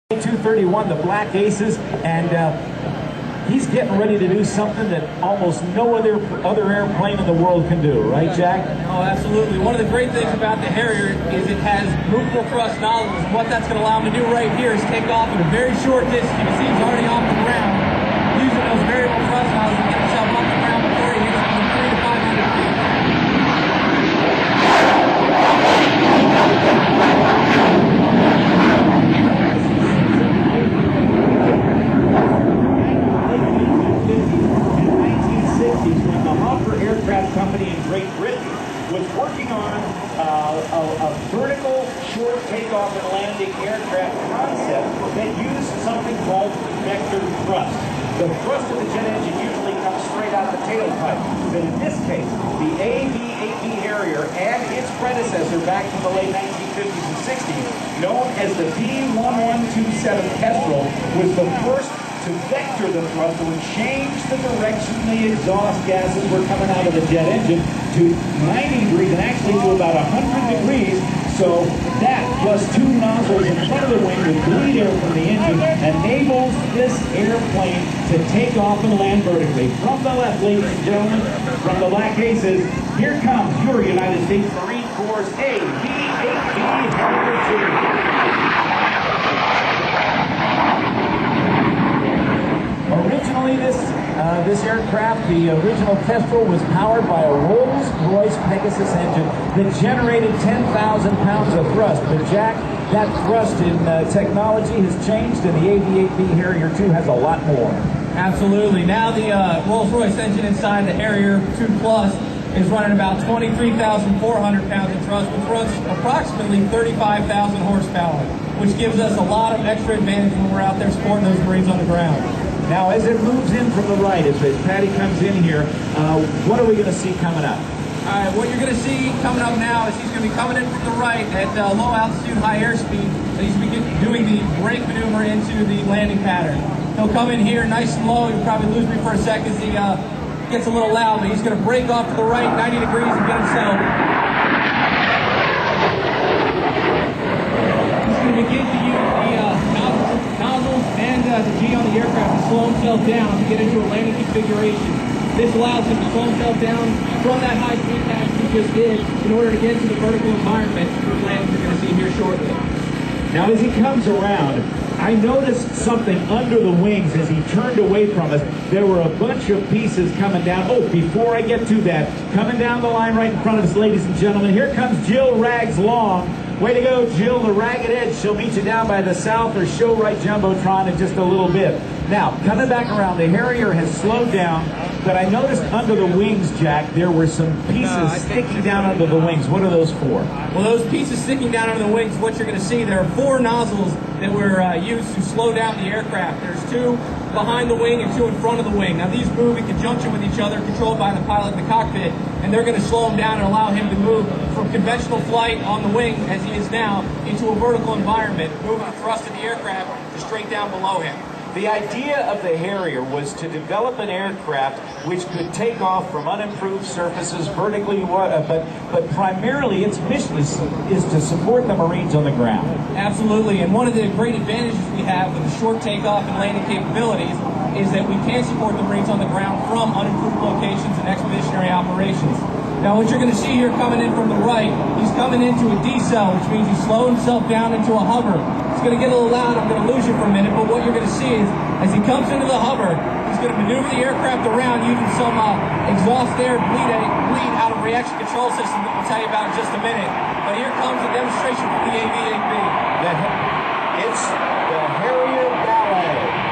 231, the Black Aces, and he's getting ready to do something that almost no other airplane in the world can do, right, Jack? Oh, absolutely. One of the great things about the Harrier is it has movable thrust nozzles. What that's going to allow him to do right here is take off at a very short distance. You can see he's already off the ground, using those variable thrust nozzles to get himself off the ground before he hits from 300 to 500 feet. When the Harrier Aircraft Company in Great Britain was working on a vertical short takeoff and landing aircraft concept that used something called vector thrust. The thrust of the jet engine usually comes straight out the tailpipe, but in this case, the AV-8B Harrier and its predecessor back from the late 1950s and 60s, known as the P1127 Kestrel, was the first to vector the thrust and change the direction the exhaust gases were coming out of the jet engine to 90 degrees and actually to about 100 degrees. So that plus two nozzles in front of the wing with bleed air from the engine enables this airplane to take off and land vertically. From the left, ladies and gentlemen, from the Black Aces, here comes your United States Marine Corps AV-8B Harrier 2. Originally, this aircraft, the original Kestrel, was powered by a Rolls-Royce Pegasus engine that generated 10,000 pounds of thrust. But Jack, that thrust in technology has changed, and the AV-8B Harrier 2 has a lot more. Absolutely. Now the Rolls-Royce engine inside the Harrier 2 Plus is running about 23,400 pounds of thrust, which runs approximately 35,000 horsepower, which gives us a lot of extra advantage when we're out there supporting those Marines on the ground. Now, as it moves in from the right, as Patty comes in here, what are we going to see coming up? All right, what you're going to see coming up now is he's going to be coming in from the right at low altitude, high airspeed, and he's going to be doing the brake maneuver into the landing pattern. He'll come in here nice and low. You'll probably lose me for a second as he gets a little loud, but he's going to brake off to the right 90 degrees and get himself. He's going to begin to use the nozzles and the G on the aircraft to slow himself down to get into a landing configuration. This allows him to slow himself down from that high speed pass he just did in order to get into the vertical environment for landing you're going to see here shortly. Now, as he comes around, I noticed something under the wings as he turned away from us. There were a bunch of pieces coming down. Oh, before I get to that, coming down the line right in front of us, ladies and gentlemen, here comes Jill Rags Long. Way to go, Jill, the Ragged Edge. She'll meet you down by the South or Show Right Jumbotron in just a little bit. Now, coming back around, the Harrier has slowed down, but I noticed under the wings, Jack, there were some pieces sticking down under the wings. What are those for? Well, those pieces sticking down under the wings, what you're going to see, there are four nozzles that were used to slow down the aircraft. There's two behind the wing and two in front of the wing. Now, these move in conjunction with each other, controlled by the pilot in the cockpit, and they're going to slow him down and allow him to move from conventional flight on the wing, as he is now, into a vertical environment, moving the thrust of the aircraft to straight down below him. The idea of the Harrier was to develop an aircraft which could take off from unimproved surfaces vertically, but primarily its mission is to support the Marines on the ground. Absolutely, and one of the great advantages we have with the short takeoff and landing capabilities is that we can support the Marines on the ground from unimproved locations and expeditionary operations. Now, what you're going to see here coming in from the right, he's coming into a decel, which means he's slowing himself down into a hover. It's going to get a little loud. I'm going to lose you for a minute, but what you're going to see is, as he comes into the hover, he's going to maneuver the aircraft around using some exhaust air bleed out of reaction control system that we'll tell you about in just a minute. But here comes a demonstration from the AV-8B. It's the Harrier Ballet.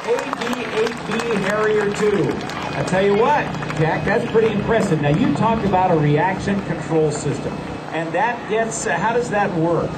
AV-8B Harrier 2. I tell you what, Jack, that's pretty impressive. Now, you talked about a reaction control system, and that gets, how does that work?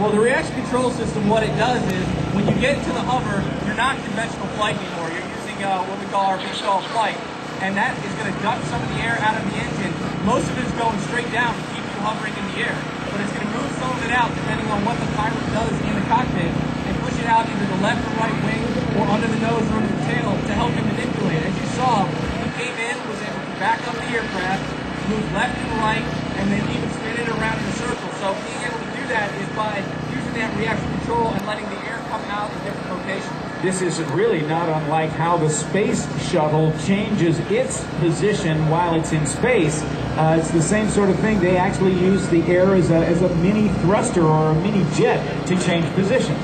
Well, the reaction control system, what it does is, when you get into the hover, you're not in conventional flight anymore. You're using what we call our VTOL flight, and that is going to duct some of the air out of the engine. Most of it is going straight down to keep you hovering in the air, but it's going to move some of it out depending on what the pilot does in the cockpit and push it out either the left or right wing or under the nose or under the tail to help him manipulate. As you saw, he came in, was able to back up the aircraft, move left and right, and then even spin it around in a circle. So being able to do that is by using that reaction control and letting the air come out in different locations. This is really not unlike how the space shuttle changes its position while it's in space. It's the same sort of thing. They actually use the air as a mini thruster or a mini jet to change positions.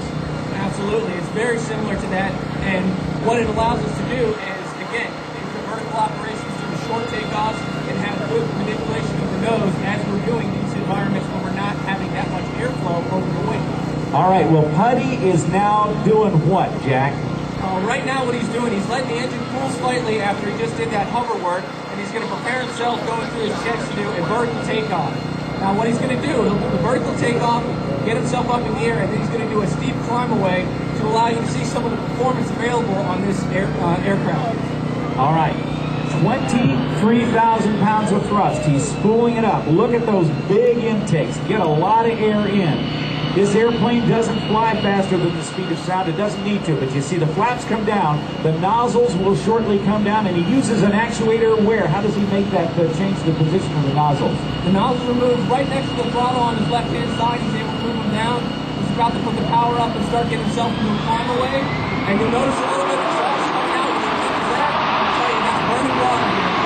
Absolutely. It's very similar to that. And what it allows us to do is, again, into vertical operations, do the short takeoffs, and have good manipulation of the nose as we're doing these environments where we're not having that much airflow over the wing. All right, well, Putty is now doing what, Jack? Right now what he's doing, he's letting the engine cool slightly after he just did that hover work, and he's going to prepare himself going through his jets to do a vertical takeoff. Now what he's going to do, he'll do the vertical takeoff, get himself up in the air, and then he's going to do a steep climb away to allow you to see some of the performance available on this aircraft. All right, 23,000 pounds of thrust. He's spooling it up. Look at those big intakes. Get a lot of air in. This airplane doesn't fly faster than the speed of sound. It doesn't need to, but you see the flaps come down, the nozzles will shortly come down, and he uses an actuator where? How does he make that change the position of the nozzles? The nozzles are moved right next to the throttle on his left-hand side. He's able to move them down. He's about to put the power up and start getting himself into a climb away. And you'll notice a little bit of exhaust coming out. When you think of that, I'll tell you, that's burning water here.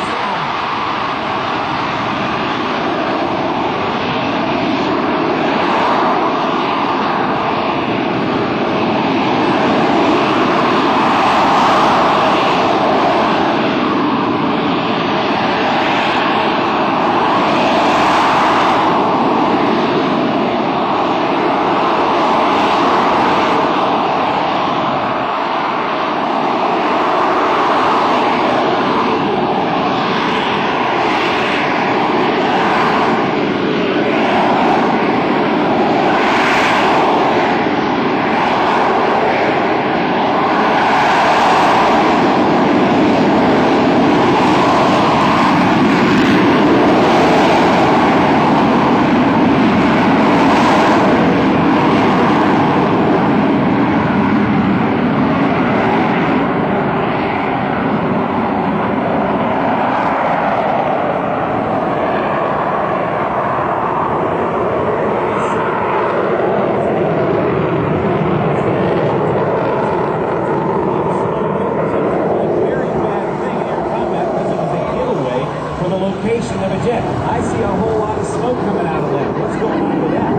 I see a whole lot of smoke coming out of that. What's going on with that?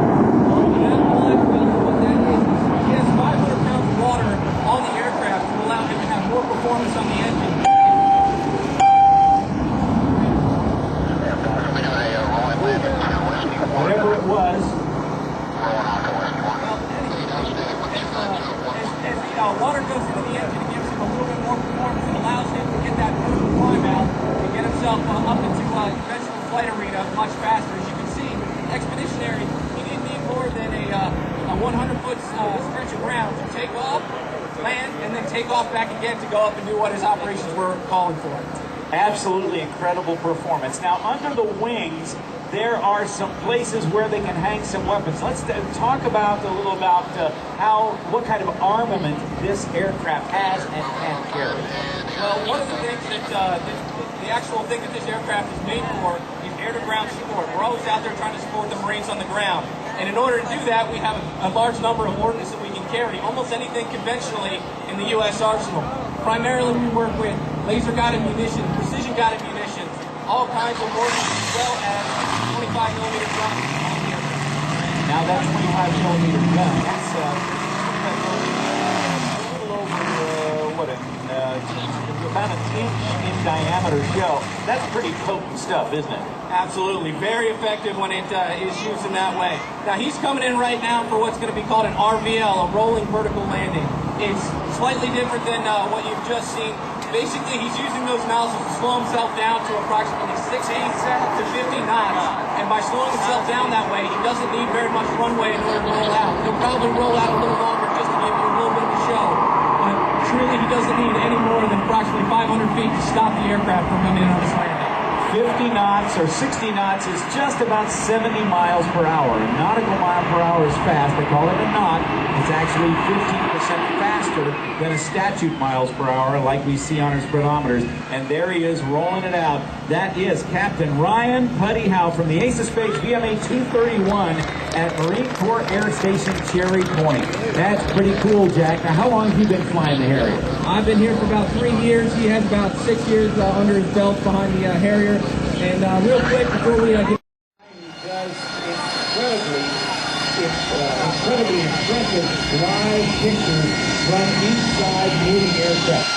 He has 500 pounds of water on the aircraft to allow him to have more performance on the engine. Whatever it was. As water goes into the engine, it gives him a little bit more performance. It allows him to get that vertical climb out and get himself up into conventional flight arena much faster. As you can see, Expeditionary, he didn't need more than a 100-foot stretch of ground to take off, land, and then take off back again to go up and do what his operations were calling for. Absolutely incredible performance. Now, under the wings, there are some places where they can hang some weapons. Let's talk about a little about what kind of armament this aircraft has and can carry. Well, one of the things that the actual thing that this aircraft is made for is air-to-ground support. We're always out there trying to support the Marines on the ground. And in order to do that, we have a large number of ordnance that we can carry, almost anything conventionally in the U.S. arsenal. Primarily, we work with laser-guided munitions, precision-guided munitions, all kinds of ordnance, as well as 25mm guns. Now that 25mm gun, that's a little over, about an inch in diameter shell. That's pretty potent stuff, isn't it? Absolutely. Very effective when it is used in that way. Now, he's coming in right now for what's going to be called an RVL, a rolling vertical landing. It's slightly different than what you've just seen. Basically, he's using those nozzles to slow himself down to approximately 60 to 50 knots. And by slowing himself down that way, he doesn't need very much runway in order to roll out. He'll probably roll out a little longer just to give you a little bit of a show. But truly, he doesn't need any more than approximately 500 feet to stop the aircraft from coming in on this landing. 50 knots or 60 knots is just about 70 miles per hour. A nautical mile per hour is fast. They call it a knot. It's actually 15% faster than a statute miles per hour like we see on our speedometers. And there he is rolling it out. That is Captain Ryan Putty Howe from the Ace of Spades VMA 231 at Marine Corps Air Station Cherry Point. That's pretty cool, Jack. Now, how long have you been flying the Harrier? I've been here for about 3 years. He has about 6 years under his belt behind the Harrier. And real quick, before we get... He does incredibly impressive live pictures from inside moving aircraft.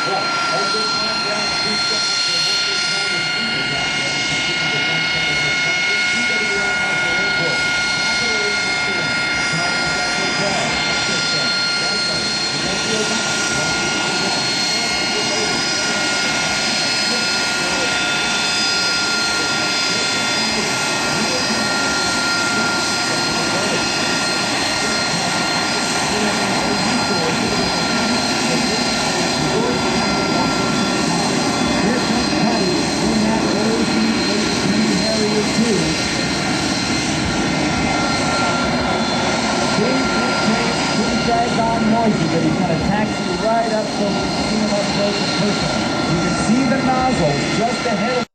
Well, as they climb down, please step up to what they call the seniors out there. Keeping the front of the country, TWA Marshall Airport. Operating Marshall, Thomas Hotel, System, Wi-Fi, Industrial Bank, but he's going to taxi right up so we can see him up close and personal. You can see the nozzle just ahead of